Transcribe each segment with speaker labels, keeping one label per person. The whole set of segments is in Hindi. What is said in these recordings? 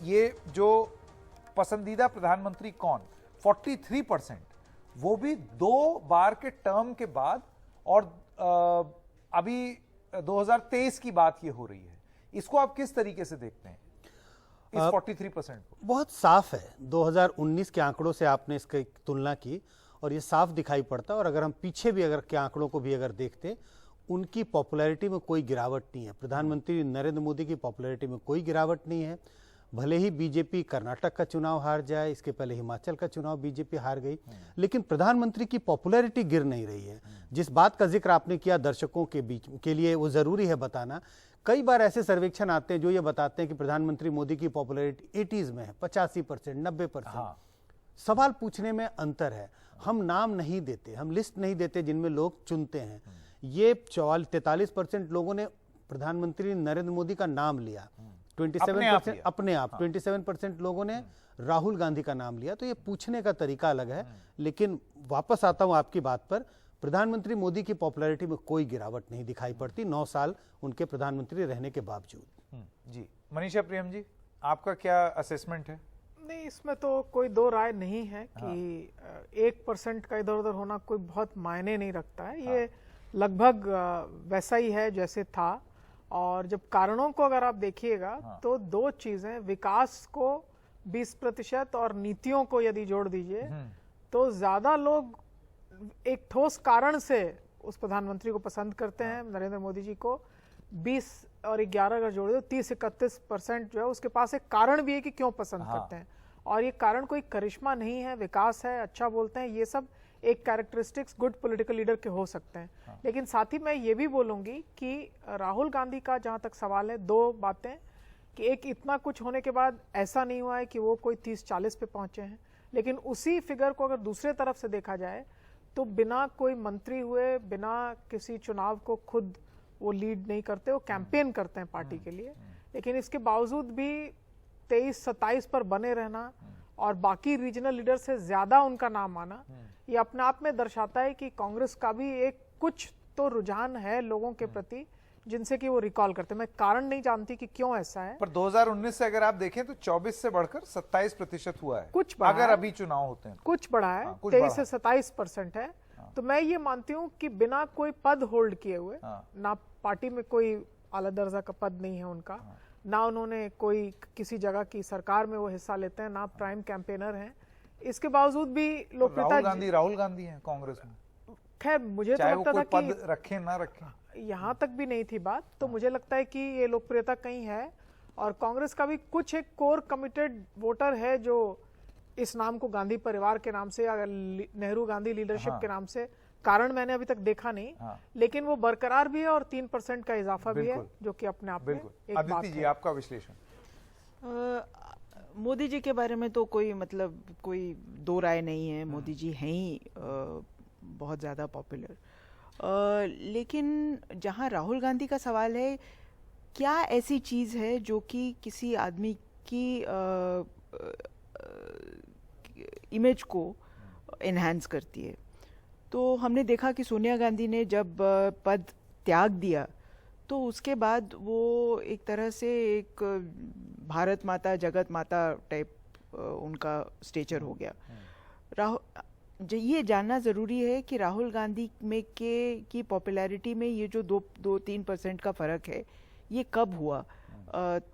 Speaker 1: ये जो पसंदीदा प्रधानमंत्री कौन 43%, वो भी 2 बार के टर्म के बाद, और अभी 2023 की बात ये हो रही है। इसको आप किस तरीके से देखते हैं इस 43% को?
Speaker 2: बहुत साफ है, 2019 के आंकड़ों से आपने इसकी तुलना की और ये साफ दिखाई पड़ता है। और अगर हम पीछे भी अगर के आंकड़ों को भी अगर देखते, उनकी पॉपुलैरिटी में कोई गिरावट नहीं है। प्रधानमंत्री नरेंद्र मोदी की पॉपुलैरिटी में कोई गिरावट नहीं है। भले ही बीजेपी कर्नाटक का चुनाव हार जाए, इसके पहले हिमाचल का चुनाव बीजेपी हार गई, लेकिन प्रधानमंत्री की पॉपुलैरिटी गिर नहीं रही है। जिस बात का जिक्र आपने किया दर्शकों के बीच के लिए, वो जरूरी है बताना। कई बार ऐसे सर्वेक्षण आते हैं जो ये बताते हैं कि प्रधानमंत्री मोदी की पॉपुलैरिटी 80s में है, 85%, 90%। सवाल पूछने में अंतर है। हम नाम नहीं देते, हम लिस्ट नहीं देते जिनमें लोग चुनते हैं। ये 43% लोगों ने प्रधानमंत्री नरेंद्र मोदी का नाम लिया, 27% अपने आप, 27% लोगों ने राहुल गांधी का नाम लिया। तो ये पूछने का तरीका अलग है। लेकिन वापस आता हूं आपकी बात पर, प्रधानमंत्री मोदी की पॉपुलैरिटी में कोई गिरावट नहीं दिखाई पड़ती 9 साल उनके प्रधानमंत्री रहने के बावजूद।
Speaker 1: जी मनीषा प्रियम जी, आपका क्या असेसमेंट है?
Speaker 3: नहीं, इसमें तो कोई दो राय नहीं है कि 1% का इधर उधर होना कोई बहुत मायने नहीं रखता है। ये लगभग वैसा ही है जैसे था। और जब कारणों को अगर आप देखिएगा तो 2 चीजें, विकास को 20% और नीतियों को यदि जोड़ दीजिए तो ज्यादा लोग एक ठोस कारण से उस प्रधानमंत्री को पसंद करते हैं, नरेंद्र मोदी जी को। 20 और 11 अगर जोड़ दो 30-31% जो है उसके पास एक कारण भी है कि क्यों पसंद करते हैं। और ये कारण कोई करिश्मा नहीं है, विकास है, अच्छा बोलते हैं, ये सब एक कैरेक्टरिस्टिक्स गुड पॉलिटिकल लीडर के हो सकते हैं। लेकिन साथ ही मैं ये भी बोलूंगी कि राहुल गांधी का जहां तक सवाल है, 2 बातें कि एक, इतना कुछ होने के बाद ऐसा नहीं हुआ है कि वो कोई 30-40 पे पहुंचे हैं। लेकिन उसी फिगर को अगर दूसरे तरफ से देखा जाए तो बिना कोई मंत्री हुए, बिना किसी चुनाव को खुद वो लीड नहीं करते, वो कैंपेन करते हैं पार्टी के लिए। लेकिन इसके बावजूद भी 23-27 पर बने रहना और बाकी रीजनल लीडर से ज्यादा उनका नाम आना, ये अपने आप में दर्शाता है कि कांग्रेस का भी एक कुछ तो रुझान है लोगों के प्रति जिनसे कि वो रिकॉल करते हैं। मैं कारण नहीं जानती कि क्यों ऐसा है,
Speaker 1: पर 2019 से अगर आप देखें तो 24 से बढ़कर 27% हुआ है।
Speaker 3: कुछ बढ़ा
Speaker 1: अगर
Speaker 3: है,
Speaker 1: अभी चुनाव होते हैं
Speaker 3: कुछ बढ़ा है, 23 से 27% है। तो मैं ये मानती हूँ कि बिना कोई पद होल्ड किए हुए, ना पार्टी में कोई आला दर्जा का पद नहीं है उनका, ना उन्होंने कोई किसी जगह की सरकार में वो हिस्सा लेते हैं, ना प्राइम कैंपेनर हैं, इसके बावजूद भी लोकप्रियता
Speaker 1: राहुल गांधी हैं कांग्रेस में।
Speaker 3: खैर मुझे तो लगता था कि
Speaker 1: रखें ना रखें,
Speaker 3: यहाँ तक भी नहीं थी बात। तो मुझे लगता है कि ये लोकप्रियता कहीं है और कांग्रेस का भी कुछ एक कोर कमिटेड वोटर है जो इस नाम को गांधी परिवार के नाम से या नेहरू गांधी लीडरशिप के नाम से, कारण मैंने अभी तक देखा नहीं, लेकिन वो बरकरार भी है और 3% का इजाफा भी है, जो कि अपने आप में एक बात
Speaker 1: अदिति जी, आपका विश्लेषण?
Speaker 4: मोदी जी के बारे में तो कोई मतलब कोई दो राय नहीं है। मोदी जी हैं ही बहुत ज़्यादा पॉपुलर। लेकिन जहाँ राहुल गांधी का सवाल है, क्या ऐसी चीज़ है जो कि किसी आदमी की इमेज को एनहांस करती है? तो हमने देखा कि सोनिया गांधी ने जब पद त्याग दिया तो उसके बाद वो एक तरह से एक भारत माता जगत माता टाइप उनका स्टेचर हो गया। ये जानना ज़रूरी है कि राहुल गांधी में की पॉपुलैरिटी में ये जो 2-3% का फ़र्क है, ये कब हुआ?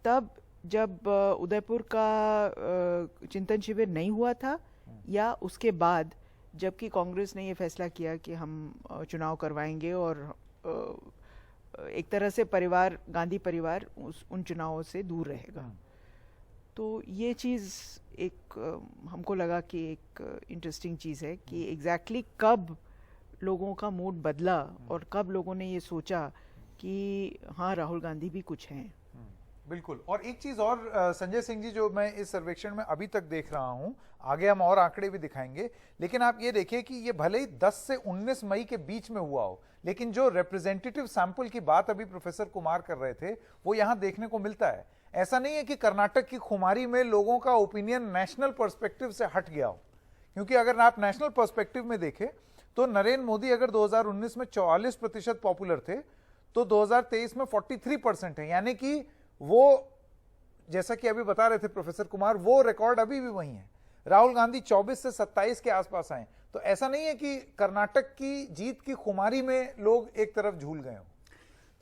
Speaker 4: तब जब उदयपुर का चिंतन शिविर नहीं हुआ था, या उसके बाद जबकि कांग्रेस ने ये फैसला किया कि हम चुनाव करवाएंगे और एक तरह से परिवार, गांधी परिवार उन चुनावों से दूर रहेगा। तो ये चीज़ एक हमको लगा कि एक इंटरेस्टिंग चीज़ है कि एग्जैक्टली कब लोगों का मूड बदला और कब लोगों ने ये सोचा कि हाँ, राहुल गांधी भी कुछ हैं।
Speaker 1: बिल्कुल। और एक चीज और संजय सिंह जी, जो मैं इस सर्वेक्षण में अभी तक देख रहा हूं, आगे हम और आंकड़े भी दिखाएंगे, लेकिन आप ये देखिए कि ये भले ही 10 से 19 मई के बीच में हुआ हो, लेकिन जो रिप्रेजेंटेटिव सैंपल की बात अभी प्रोफेसर कुमार कर रहे थे वो यहां देखने को मिलता है। ऐसा नहीं है कि कर्नाटक की खुमारी में लोगों का ओपिनियन नेशनल पर्सपेक्टिव से हट गया हो, क्योंकि अगर आप नेशनल पर्सपेक्टिव में देखें तो नरेंद्र मोदी अगर 2019 में 44% पॉपुलर थे तो 2023 में 43% है, यानी कि वो जैसा कि अभी बता रहे थे प्रोफेसर कुमार, वो रिकॉर्ड अभी भी वही है। राहुल गांधी 24 से 27 के आसपास आए, तो ऐसा नहीं है कि कर्नाटक की जीत की खुमारी में लोग एक तरफ झूल गए हो।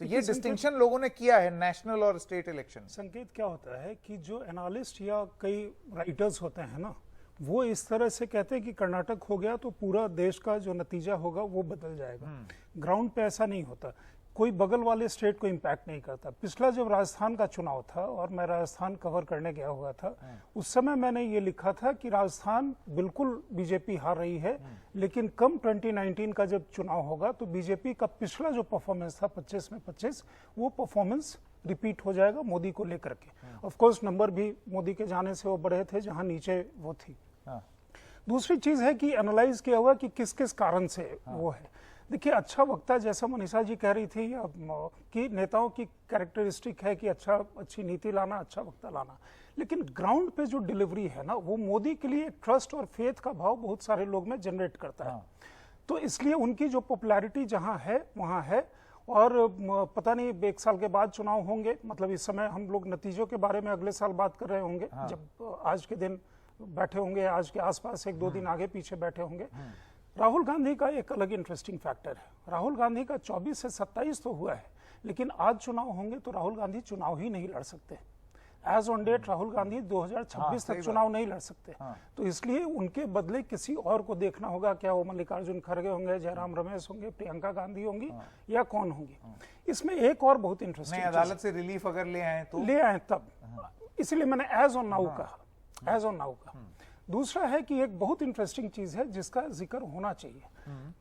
Speaker 1: तो ये डिस्टिंक्शन लोगों ने किया है नेशनल और स्टेट इलेक्शन।
Speaker 5: संकेत क्या होता है कि जो एनालिस्ट या कई राइटर्स होते हैं ना, वो इस तरह से कहते हैं कि कर्नाटक हो गया तो पूरा देश का जो नतीजा होगा वो बदल जाएगा। ग्राउंड पे ऐसा नहीं होता, कोई बगल वाले स्टेट को इम्पैक्ट नहीं करता। पिछला जब राजस्थान का चुनाव था और मैं राजस्थान कवर करने गया हुआ था, उस समय मैंने ये लिखा था कि राजस्थान बिल्कुल बीजेपी हार रही है, लेकिन कम 2019 का जब चुनाव होगा तो बीजेपी का पिछला जो परफॉर्मेंस था 25 में 25, वो परफॉर्मेंस रिपीट हो जाएगा मोदी को लेकर के। ऑफ कोर्स नंबर भी मोदी के जाने से वो बढ़े थे जहां नीचे वो थी। दूसरी चीज है कि एनालाइज किया हुआ कि किस किस कारण से वो है। देखिए, अच्छा वक्ता, जैसा मनीषा जी कह रही थी कि नेताओं की कैरेक्टरिस्टिक है कि अच्छी नीति लाना, अच्छा वक्ता लाना, लेकिन ग्राउंड पे जो डिलीवरी है ना, वो मोदी के लिए ट्रस्ट और फेथ का भाव बहुत सारे लोग में जनरेट करता है। तो इसलिए उनकी जो पॉपुलैरिटी जहां है वहां है। और पता नहीं 1 साल के बाद चुनाव होंगे, मतलब इस समय हम लोग नतीजों के बारे में अगले साल बात कर रहे होंगे, जब आज के दिन बैठे होंगे, आज के आसपास 1-2 दिन आगे पीछे बैठे होंगे। राहुल गांधी का एक अलग इंटरेस्टिंग फैक्टर है। राहुल गांधी का 24 से 27 तो हुआ है, लेकिन आज चुनाव होंगे तो राहुल गांधी चुनाव ही नहीं लड़ सकते। As on date Rahul Gandhi 2026 तक चुनाव नहीं लड़ सकते। तो इसलिए उनके बदले किसी और को देखना होगा। क्या वो मल्लिकार्जुन खड़गे होंगे, जयराम रमेश होंगे, प्रियंका गांधी होंगी, या कौन होंगी? इसमें एक और बहुत इंटरेस्टिंग,
Speaker 1: अदालत से रिलीफ अगर ले आए तो
Speaker 5: ले आए तब, इसलिए मैंने एज ऑन नाउ कहा, एज ऑन नाउ कहा। दूसरा है कि एक बहुत इंटरेस्टिंग चीज है जिसका जिक्र होना चाहिए।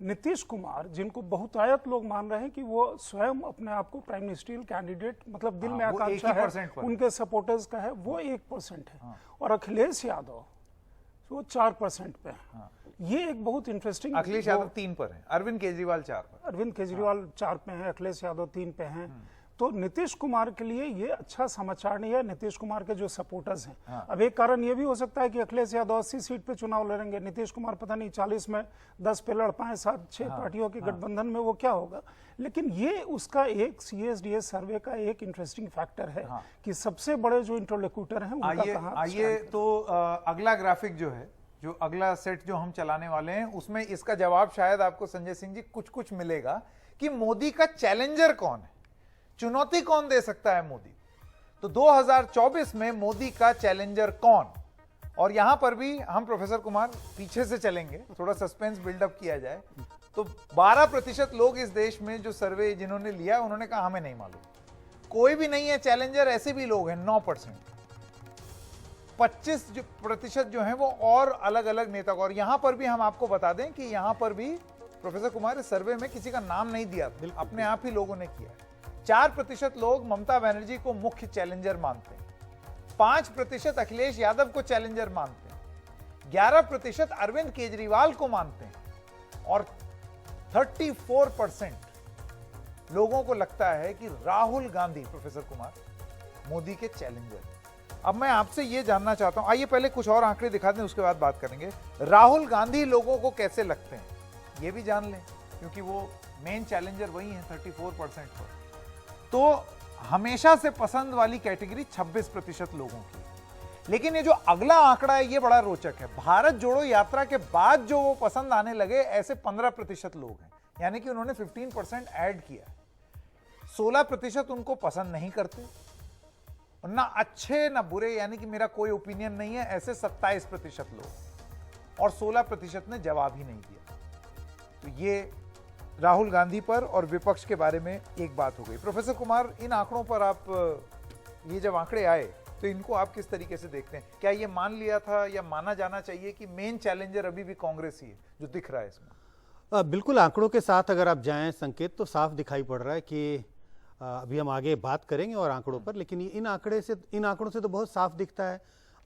Speaker 5: नीतीश कुमार, जिनको बहुतायत लोग मान रहे हैं कि वो स्वयं अपने आप को प्राइम मिनिस्ट्रियल कैंडिडेट, मतलब दिल में आकांक्षा है, उनके सपोर्टर्स का है, वो 1% है। और अखिलेश यादव वो 4% पे है। ये एक बहुत इंटरेस्टिंग,
Speaker 1: अखिलेश यादव 3 पर है, अरविंद केजरीवाल 4 पर।
Speaker 5: अरविंद केजरीवाल 4 पे हैं, अखिलेश यादव 3 पे हैं। तो नीतीश कुमार के लिए ये अच्छा समाचार नहीं है, नीतीश कुमार के जो सपोर्टर्स हैं। अब एक कारण ये भी हो सकता है कि अखिलेश यादव 80 सीट पे चुनाव लड़ेंगे, नीतीश कुमार पता नहीं 40 में 10 पे लड़ पाए, 7-6 पार्टियों के गठबंधन में वो क्या होगा। लेकिन ये उसका एक CSDS सर्वे का एक इंटरेस्टिंग फैक्टर है कि सबसे बड़े जो इंटरलोक्यूटर हैं उनका कहां।
Speaker 1: आइए तो अगला ग्राफिक जो है, जो अगला सेट जो हम चलाने वाले हैं, उसमें इसका जवाब शायद आपको संजय सिंह जी कुछ मिलेगा कि मोदी का चैलेंजर कौन है, चुनौती कौन दे सकता है मोदी। तो 2024 में मोदी का चैलेंजर कौन। और यहां पर भी हम प्रोफेसर कुमार पीछे से चलेंगे, थोड़ा सस्पेंस बिल्डअप किया जाए। तो 12% लोग इस देश में जो सर्वे जिन्होंने लिया उन्होंने कहा हमें नहीं मालूम, कोई भी नहीं है चैलेंजर। ऐसे भी लोग हैं 9%। 25% जो है वो और अलग अलग नेता को। और यहां पर भी हम आपको बता दें कि यहां पर भी प्रोफेसर कुमार इस सर्वे में किसी का नाम नहीं दिया, अपने आप ही लोगों ने किया। 4% लोग ममता बनर्जी को मुख्य चैलेंजर मानते हैं, 5% अखिलेश यादव को चैलेंजर मानते हैं, 11% अरविंद केजरीवाल को मानते हैं, और 34% लोगों को लगता है कि राहुल गांधी, प्रोफेसर कुमार, मोदी के चैलेंजर। अब मैं आपसे यह जानना चाहता हूं, आइए पहले कुछ और आंकड़े दिखा दें, उसके बाद बात करेंगे। राहुल गांधी लोगों को कैसे लगते हैं ये भी जान लें, क्योंकि वो मेन चैलेंजर वही है 34% पर। तो हमेशा से पसंद वाली कैटेगरी 26% लोगों की। लेकिन ये जो अगला आंकड़ा है ये बड़ा रोचक है। भारत जोड़ो यात्रा के बाद जो वो पसंद आने लगे, ऐसे 15% लोग हैं, यानी कि उन्होंने 15% ऐड किया। 16% उनको पसंद नहीं करते, ना अच्छे ना बुरे, यानी कि मेरा कोई ओपिनियन नहीं है, ऐसे 27% लोग, और 16% ने जवाब ही नहीं दिया। तो ये राहुल गांधी पर और विपक्ष के बारे में एक बात हो गई। प्रोफेसर कुमार, इन आंकड़ों पर आप, ये जब आंकड़े आए तो इनको आप किस तरीके से देखते हैं? क्या ये मान लिया था या माना जाना चाहिए कि मेन चैलेंजर अभी भी कांग्रेस ही है जो दिख रहा है इसमें?
Speaker 2: बिल्कुल, आंकड़ों के साथ अगर आप जाएं संकेत, तो साफ दिखाई पड़ रहा है कि अभी हम आगे बात करेंगे और आंकड़ों पर, लेकिन इन आंकड़ों से तो बहुत साफ दिखता है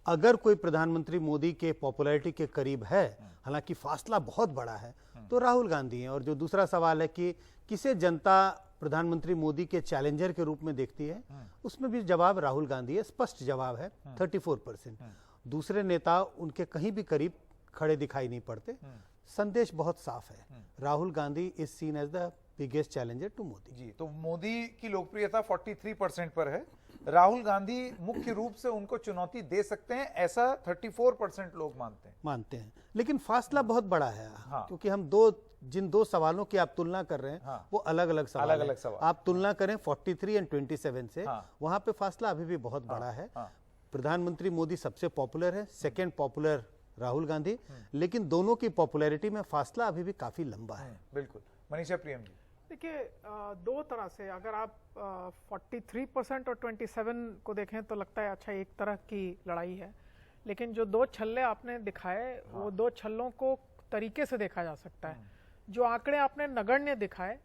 Speaker 2: अगर कोई प्रधानमंत्री मोदी के पॉपुलैरिटी के करीब है, हालांकि फासला बहुत बड़ा है, तो राहुल गांधी हैं। और जो दूसरा सवाल है कि किसे जनता प्रधानमंत्री मोदी के चैलेंजर के रूप में देखती है, उसमें भी जवाब राहुल गांधी है, स्पष्ट जवाब है 34%। दूसरे नेता उनके कहीं भी करीब खड़े दिखाई नहीं पड़ते। संदेश बहुत साफ है, Rahul Gandhi is seen as the biggest challenger to Modi.
Speaker 1: जी, तो मोदी की लोकप्रियता 43% पर है। राहुल गांधी मुख्य रूप से उनको चुनौती दे सकते हैं, ऐसा 34% लोग मानते हैं।
Speaker 2: लेकिन फासला बहुत बड़ा है।
Speaker 1: हाँ।
Speaker 2: क्योंकि हम जिन दो सवालों की आप तुलना कर रहे हैं,
Speaker 1: हाँ।
Speaker 2: वो अलग अलग सवाल
Speaker 1: अलग-अलग
Speaker 2: हैं।
Speaker 1: सवाल।
Speaker 2: आप तुलना करें 43 और 27 से,
Speaker 1: हाँ।
Speaker 2: वहां पे फासला अभी भी बहुत बड़ा है।
Speaker 1: हाँ।
Speaker 2: प्रधानमंत्री मोदी सबसे पॉपुलर है, सेकेंड पॉपुलर राहुल गांधी, लेकिन दोनों की पॉपुलैरिटी में फासला अभी भी काफी लंबा है।
Speaker 1: बिल्कुल। मनीषा प्रियम जी।
Speaker 3: देखिए, दो तरह से अगर आप 43% और 27 को देखें तो लगता है अच्छा एक तरह की लड़ाई है, लेकिन जो दो छल्ले आपने दिखाए वो दो छल्लों को तरीके से देखा जा सकता है। जो आंकड़े आपने नगण्य दिखाए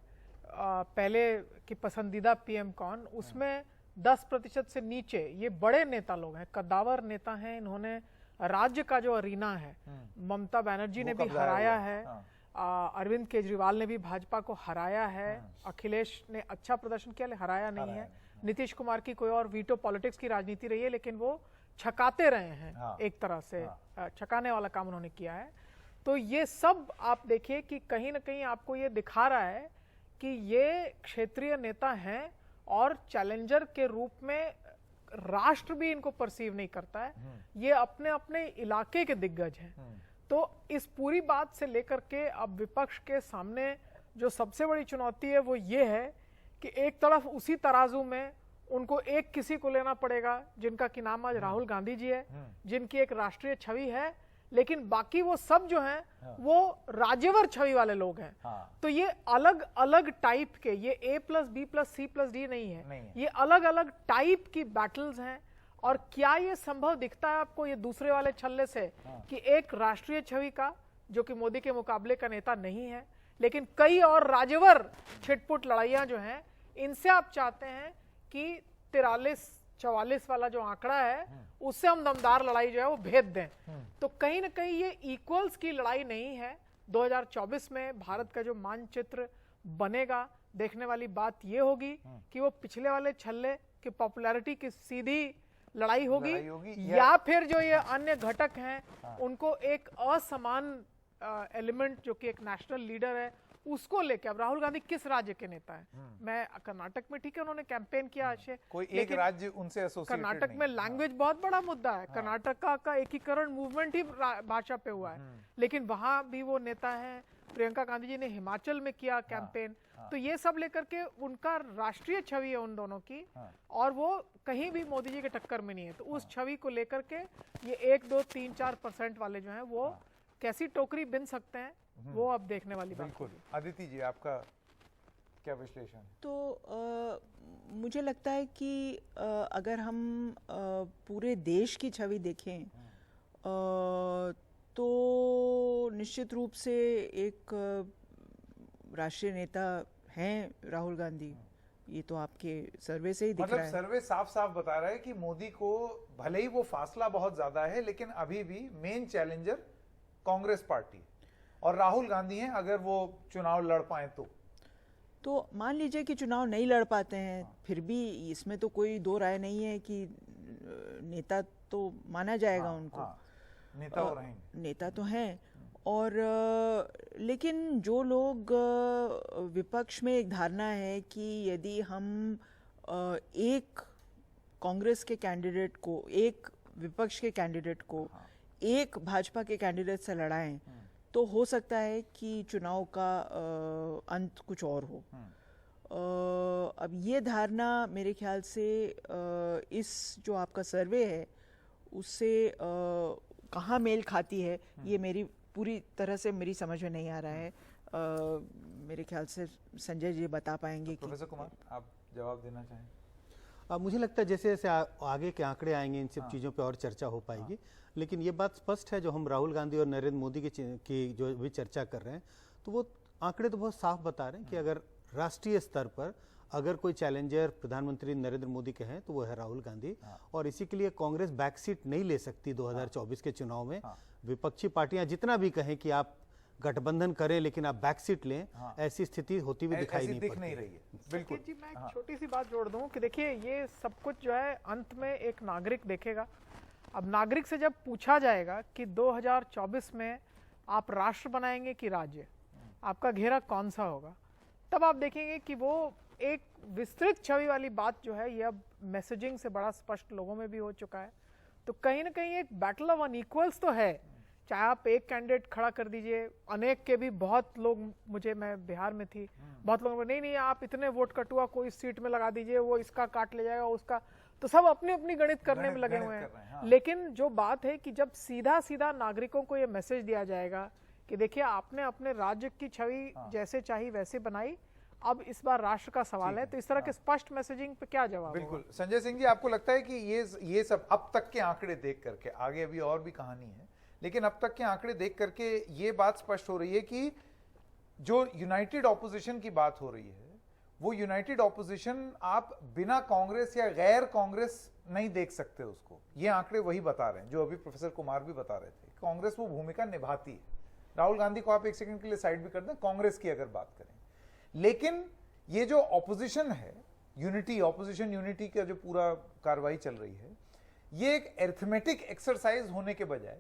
Speaker 3: पहले की पसंदीदा पीएम कौन, उसमें 10% से नीचे ये बड़े नेता लोग हैं, कद्दावर नेता हैं। इन्होंने राज्य का जो अरीना है, ममता बनर्जी ने भी हराया है, अरविंद केजरीवाल ने भी भाजपा को हराया है, अखिलेश ने अच्छा प्रदर्शन किया लेकिन हराया नहीं है, नीतीश कुमार की कोई और वीटो पॉलिटिक्स की राजनीति रही है लेकिन वो छकाते रहे हैं। एक तरह से छकाने वाला काम उन्होंने किया है। तो ये सब आप देखिए कि कहीं ना कहीं आपको ये दिखा रहा है कि ये क्षेत्रीय नेता हैं और चैलेंजर के रूप में राष्ट्र भी इनको परसीव नहीं करता है। ये अपने अपने इलाके के दिग्गज हैं। तो इस पूरी बात से लेकर के अब विपक्ष के सामने जो सबसे बड़ी चुनौती है वो ये है कि एक तरफ उसी तराजू में उनको एक किसी को लेना पड़ेगा जिनका कि नाम आज राहुल गांधी जी है, जिनकी एक राष्ट्रीय छवि है, लेकिन बाकी वो सब जो हैं वो राज्यवर छवि वाले लोग हैं। तो ये अलग अलग टाइप के, ये A+B+C+D नहीं है, ये अलग अलग टाइप की बैटल्स हैं। और क्या ये संभव दिखता है आपको ये दूसरे वाले छल्ले से कि एक राष्ट्रीय छवि का जो कि मोदी के मुकाबले का नेता नहीं है, लेकिन कई और राज्यवर छिटपुट लड़ाइयां जो हैं, इनसे आप चाहते हैं कि 43-44 वाला जो आंकड़ा है उससे हम दमदार लड़ाई जो है वो भेद दें। तो कहीं ना कहीं ये इक्वल्स की लड़ाई नहीं है। 2024 में भारत का जो मानचित्र बनेगा, देखने वाली बात ये होगी कि वो पिछले वाले छल्ले की पॉपुलैरिटी की सीधी लड़ाई होगी या फिर जो ये अन्य घटक हैं उनको एक असमान एलिमेंट जो कि एक नेशनल लीडर है उसको लेके। अब राहुल गांधी किस राज्य के नेता है? मैं कर्नाटक में, ठीक है उन्होंने कैंपेन किया,
Speaker 1: कोई एक राज्य उनसे एसोसिएटेड नहीं।
Speaker 3: कर्नाटक में लैंग्वेज बहुत बड़ा मुद्दा है। कर्नाटक का एकीकरण मूवमेंट ही भाषा पे हुआ है, लेकिन वहां भी वो नेता है। प्रियंका गांधी जी ने हिमाचल में किया कैंपेन। तो ये सब लेकर के उनका राष्ट्रीय छवि है उन दोनों की, और वो कहीं भी मोदी जी के टक्कर में नहीं है। तो उस छवि को लेकर के ये 1, 2, 3, 4% वाले जो हैं वो कैसी टोकरी बिन सकते हैं, वो अब देखने वाली बात।
Speaker 1: बिल्कुल। अदिति जी, आपका क्या विश्लेषण है?
Speaker 4: तो मुझे लगता है कि अगर हम पूरे देश की छवि देखें तो निश्चित रूप से एक राष्ट्रीय नेता हैं राहुल गांधी। ये तो आपके सर्वे से ही दिख रहा है।
Speaker 1: सर्वे साफ साफ बता रहा है कि मोदी को भले ही वो फासला बहुत ज्यादा है, लेकिन अभी भी मेन चैलेंजर कांग्रेस पार्टी और राहुल गांधी हैं। अगर वो चुनाव लड़ पाए तो
Speaker 4: मान लीजिए कि चुनाव नहीं लड़ पाते हैं, फिर भी इसमें तो कोई दो राय नहीं है कि नेता तो माना जाएगा उनको।
Speaker 1: नेता हो रहेंगे,
Speaker 4: नेता तो हैं। और लेकिन जो लोग विपक्ष में एक धारणा है कि यदि हम एक कांग्रेस के कैंडिडेट को, एक विपक्ष के कैंडिडेट को एक भाजपा के कैंडिडेट से लड़ाएं तो हो सकता है कि चुनाव का अंत कुछ और हो। अब ये धारणा मेरे ख्याल से इस जो आपका सर्वे है उससे कहाँ मेल खाती है, ये मेरी पूरी तरह से मेरी समझ में नहीं आ रहा है। मेरे ख्याल से संजय जी बता पाएंगे।
Speaker 1: प्रोफेसर कुमार, आप जवाब देना चाहें?
Speaker 2: मुझे लगता है जैसे जैसे आगे के आंकड़े आएंगे इन सब चीज़ों पे और चर्चा हो पाएगी। लेकिन ये बात स्पष्ट है, जो हम राहुल गांधी और नरेंद्र मोदी की जो भी चर्चा कर रहे हैं, तो वो आंकड़े तो बहुत साफ बता रहे हैं कि अगर राष्ट्रीय स्तर पर अगर कोई चैलेंजर प्रधानमंत्री नरेंद्र मोदी के हैं तो वो है राहुल गांधी। और इसी के लिए कांग्रेस बैकसीट नहीं ले सकती 2024 के चुनाव में। विपक्षी पार्टियां जितना भी कहें कि आप गठबंधन करें लेकिन आप बैकसीट लें, ऐसी स्थिति होती हुई दिखाई नहीं पड़ती।
Speaker 1: नहीं रही है। बिल्कुल
Speaker 3: जी, मैं एक छोटी सी बात जोड़ दूं कि देखिए ये सब कुछ जो है अंत में एक नागरिक देखेगा। अब नागरिक से जब पूछा जाएगा कि 2024 में आप राष्ट्र बनाएंगे कि राज्य, आपका घेरा कौन सा होगा, तब आप देखेंगे कि वो एक विस्तृत छवि वाली बात जो है ये अब मैसेजिंग से बड़ा स्पष्ट लोगों में भी हो चुका है। तो कहीं ना कहीं एक बैटल ऑफ अनइक्वल्स तो है, चाहे आप एक कैंडिडेट खड़ा कर दीजिए, अनेक के भी बहुत लोग, मैं बिहार में थी, बहुत लोगों को नहीं आप इतने वोट कटुआ कोई सीट में लगा दीजिए, वो इसका काट ले जाएगा उसका, तो सब अपनी अपनी गणित करने में लगे हुए हैं।
Speaker 1: हाँ।
Speaker 3: लेकिन जो बात है कि जब सीधा सीधा नागरिकों को ये मैसेज दिया जाएगा कि देखिए आपने अपने राज्य की छवि जैसे चाहिए वैसे बनाई, अब इस बार राष्ट्र का सवाल है, तो इस तरह के स्पष्ट मैसेजिंग पे क्या जवाब?
Speaker 1: बिल्कुल। संजय सिंह जी, आपको लगता है कि ये सब अब तक के आंकड़े देख करके, आगे अभी और भी कहानी है, लेकिन अब तक के आंकड़े देख करके ये बात स्पष्ट हो रही है कि जो यूनाइटेड ऑपोजिशन की बात हो रही है, वो यूनाइटेड ऑपोजिशन आप बिना कांग्रेस या गैर कांग्रेस नहीं देख सकते उसको। ये आंकड़े वही बता रहे हैं जो अभी प्रोफेसर कुमार भी बता रहे थे, कांग्रेस वो भूमिका निभाती है। राहुल गांधी को आप एक सेकंड के लिए साइड भी कर दें, कांग्रेस की अगर बात करें, लेकिन ये जो ऑपोजिशन है, ऑपोजिशन यूनिटी का जो पूरा कार्रवाई चल रही है, ये एक अरिथमेटिक एक्सरसाइज होने के बजाय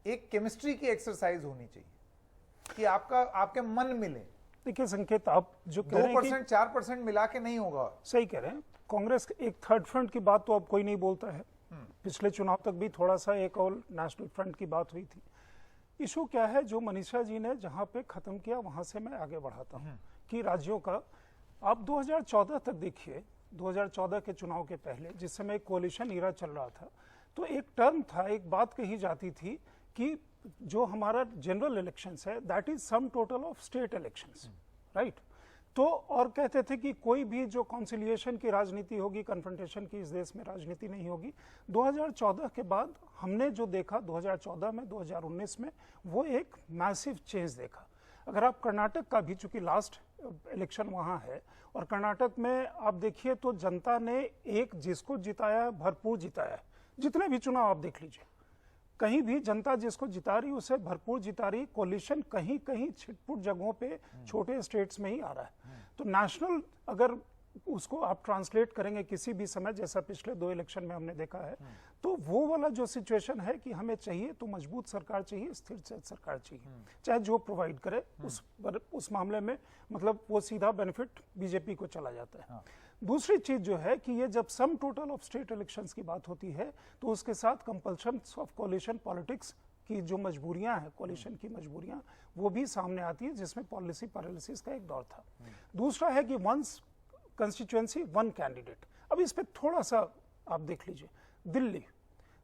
Speaker 1: एक केमिस्ट्री की एक्सरसाइज होनी चाहिए कि आपके मन मिले।
Speaker 5: देखिए संकेत, आप जो कह रहे हैं
Speaker 1: 2% 4% मिला के नहीं होगा।
Speaker 5: सही कह रहे हैं। कांग्रेस एक थर्ड फ्रंट की बात तो अब कोई नहीं बोलता है। पिछले चुनाव तक भी थोड़ा सा एक और नेशनल फ्रंट की बात हुई थी। इशू क्या है, जो मनीषा जी ने जहां पे खत्म किया वहां से मैं आगे बढ़ाता हूं कि राज्यों का आप 2014 तक देखिए, 2014 के चुनाव के पहले जिस समय कोalition ईरा चल रहा था, तो एक टर्म था, एक बात कही जाती थी कि जो हमारा जनरल इलेक्शंस है that is sum total of state elections, right. तो और कहते थे कि कोई भी जो कॉन्सिलिएशन की राजनीति होगी, कन्फ्रंटेशन की इस देश में राजनीति नहीं होगी। 2014 के बाद हमने जो देखा 2014 में, 2019 में, वो एक मैसिव चेंज देखा। अगर आप कर्नाटक का भी, चूंकि लास्ट इलेक्शन वहां है, और कर्नाटक में आप देखिए तो जनता ने एक जिसको जिताया भरपूर जिताया, जितने भी चुनाव आप देख लीजिए, कहीं भी जनता जिसको जिता रही उसे भरपूर जिता रही। कोलिशन कहीं कहीं छिटपुट जगहों पे छोटे स्टेट्स में ही आ रहा है। तो नेशनल अगर उसको आप ट्रांसलेट करेंगे किसी भी समय, जैसा पिछले 2 इलेक्शन में हमने देखा है, तो वो वाला जो सिचुएशन है कि हमें चाहिए तो मजबूत सरकार चाहिए, स्थिर सरकार चाहिए, चाहे जो प्रोवाइड करे उस मामले में मतलब वो सीधा बेनिफिट बीजेपी को चला जाता है। दूसरी चीज जो है कि ये जब sum total of state elections की बात होती है तो उसके साथ कंपल्शन ऑफ कोलिशन पॉलिटिक्स की जो मजबूरियां हैं, कोलिशन की मजबूरियां, वो भी सामने आती है, जिसमें पॉलिसी पैरालिसिस का एक दौर था। दूसरा है कि वंस कंस्टिट्यूएंसी वन कैंडिडेट। अब इस पे थोड़ा सा आप देख लीजिए,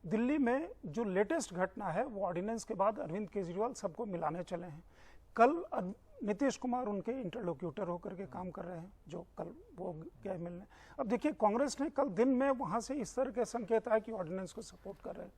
Speaker 5: दिल्ली में जो लेटेस्ट घटना है वो ऑर्डिनेंस के बाद अरविंद केजरीवाल सबको मिलाने चले हैं। कल नीतीश कुमार उनके इंटरलोक्यूटर होकर के काम कर रहे हैं, जो कल वो गए मिलने। अब देखिए कांग्रेस ने कल दिन में वहां से इस तरह के संकेत आए कि ऑर्डिनेंस को सपोर्ट कर रहे हैं।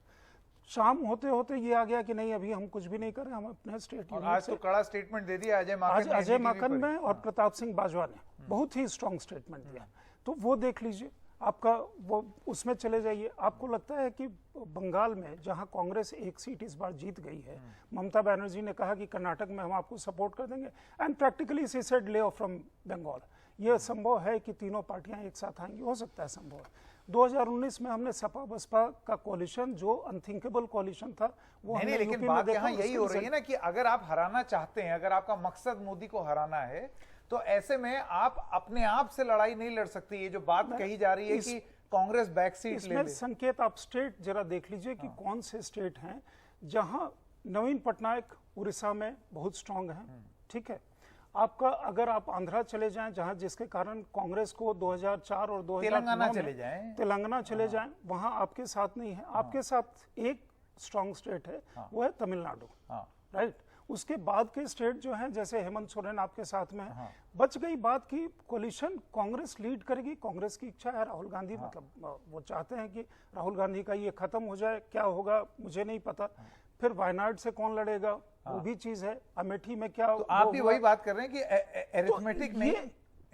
Speaker 5: शाम होते होते ये आ गया कि नहीं अभी हम कुछ भी नहीं कर रहे, हम अपने स्टेट
Speaker 1: और आज तो कड़ा स्टेटमेंट दे दिया अजय
Speaker 5: माकन ने और प्रताप सिंह बाजवा ने बहुत ही स्ट्रांग स्टेटमेंट दिया। तो वो देख लीजिए, आपका वो उसमें चले जाइए। आपको लगता है कि बंगाल में जहां कांग्रेस एक सीट इस बार जीत गई है, ममता बनर्जी ने कहा कि कर्नाटक में हम आपको सपोर्ट कर देंगे, and practically she said lay off from Bengal. यह संभव है कि तीनों पार्टियां एक साथ आएंगी, हो सकता है संभव है। 2019 में हमने सपा बसपा का कोलिशन, जो अनथिंकेबल कोलिशन था, वो
Speaker 1: नहीं, लेकिन बात यहाँ यही हो रही है ना कि अगर आप हराना चाहते हैं, अगर आपका मकसद मोदी को हराना है, तो ऐसे में आप अपने आप से लड़ाई नहीं लड़ सकते। ये जो बात कही जा रही है कि कांग्रेस बैक सीट ले ले।
Speaker 5: संकेत आप स्टेट जरा देख लीजिए कि कौन से स्टेट हैं जहां नवीन पटनायक उड़ीसा में बहुत स्ट्रांग हैं, ठीक है। आपका अगर आप आंध्रा चले जाएं, जहां जिसके कारण कांग्रेस को 2004 और 2009 तेलंगाना चले जाएं, वहां आपके साथ नहीं है। आपके साथ एक स्ट्रांग स्टेट है, वो है तमिलनाडु, राइट। उसके बाद के स्टेट जो हैं, जैसे हेमंत सोरेन आपके साथ में है। बच गई बात की कोलिशन कांग्रेस लीड करेगी, कांग्रेस की इच्छा है। राहुल गांधी मतलब वो चाहते हैं कि राहुल गांधी का ये खत्म हो जाए, क्या होगा मुझे नहीं पता। फिर वायनाड से कौन लड़ेगा, वो भी चीज है। अमेठी में क्या,
Speaker 1: तो आप भी वही बात कर रहे हैं कि अरिथमेटिक नहीं,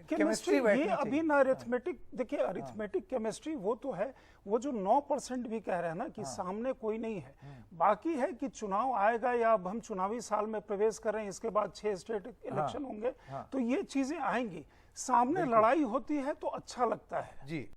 Speaker 5: केमिस्ट्री, ये अभी ना अरिथमेटिक, देखिए अरिथमेटिक केमिस्ट्री वो तो है, वो जो 9% भी कह रहे हैं ना कि सामने कोई नहीं है। बाकी है कि चुनाव आएगा या अब हम चुनावी साल में प्रवेश कर रहे हैं, इसके बाद 6 स्टेट इलेक्शन होंगे, तो ये चीजें आएंगी। सामने लड़ाई होती है तो अच्छा लगता है
Speaker 1: जी।